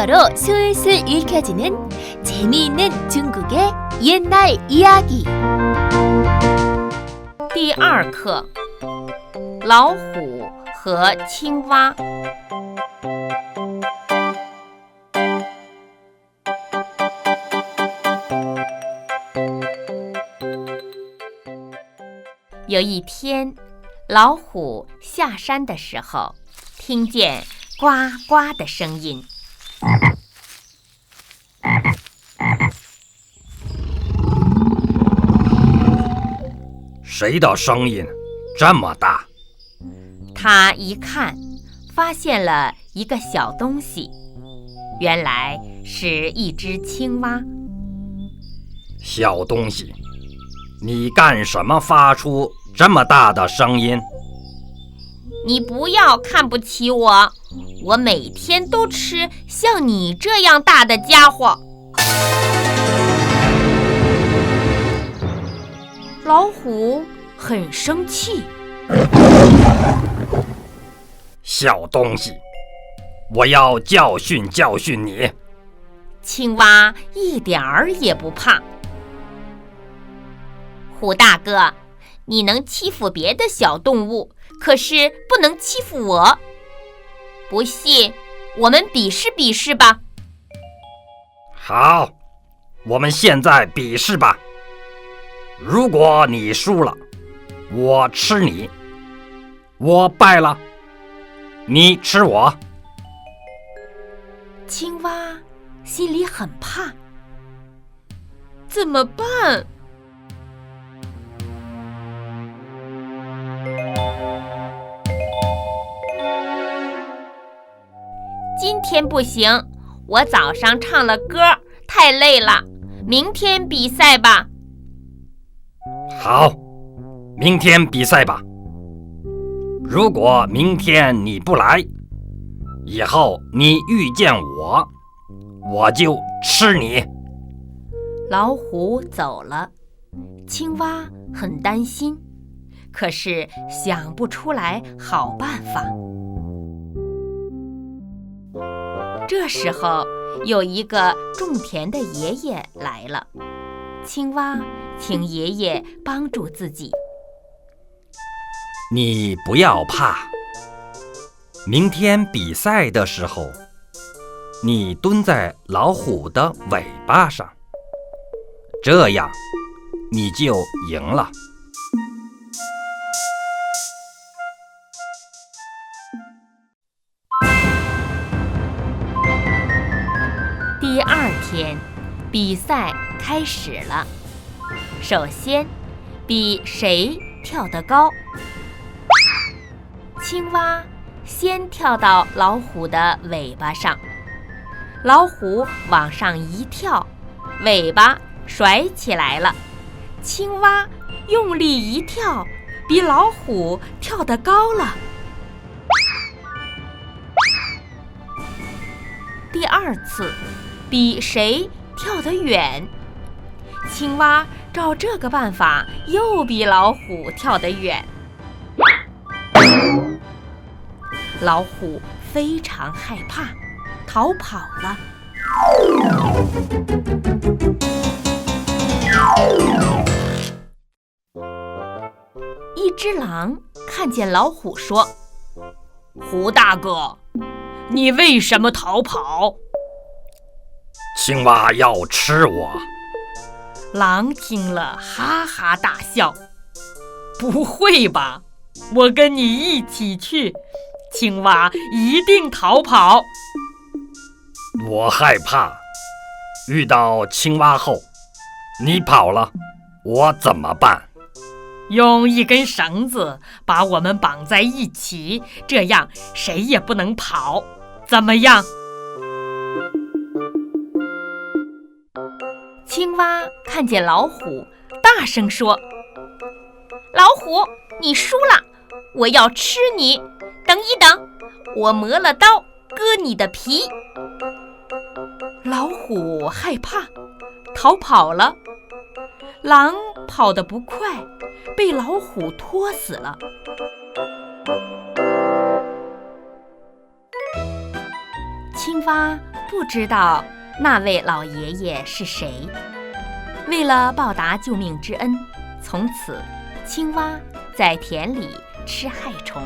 한국어로 술술 읽혀지는 재미있는 중국의 옛날 이야기. 第二课，老虎和青蛙。有一天，老虎下山的时候，听见呱呱的声音。谁的声音这么大？他一看，发现了一个小东西，原来是一只青蛙。小东西，你干什么发出这么大的声音？你不要看不起我，我每天都吃像你这样大的家伙。老虎很生气。小东西，我要教训教训你。青蛙一点儿也不怕。虎大哥，你能欺负别的小动物，可是不能欺负我。不信，我们比试比试吧。好，我们现在比试吧。如果你输了，我吃你；我败了，你吃我。青蛙心里很怕，怎么办？今天不行，我早上唱了歌，太累了，明天比赛吧。好，明天比赛吧。如果明天你不来，以后你遇见我，我就吃你。老虎走了，青蛙很担心，可是想不出来好办法。这时候，有一个种田的爷爷来了，青蛙请爷爷帮助自己。你不要怕，明天比赛的时候，你蹲在老虎的尾巴上，这样你就赢了。第二天，比赛开始了。首先，比谁跳得高。青蛙先跳到老虎的尾巴上，老虎往上一跳，尾巴甩起来了。青蛙用力一跳，比老虎跳得高了。第二次，比谁跳得远。青蛙照这个办法又比老虎跳得远。老虎非常害怕，逃跑了。一只狼看见老虎说：“虎大哥，你为什么逃跑？”青蛙要吃我。狼听了哈哈大笑：“不会吧，我跟你一起去，青蛙一定逃跑。”我害怕，遇到青蛙后，你跑了，我怎么办？用一根绳子把我们绑在一起，这样谁也不能跑，怎么样？青蛙看见老虎，大声说：“老虎，你输了，我要吃你！等一等，我磨了刀，割你的皮。”老虎害怕，逃跑了。狼跑得不快，被老虎拖死了。青蛙不知道那位老爷爷是谁。为了报答救命之恩，从此青蛙在田里吃害虫。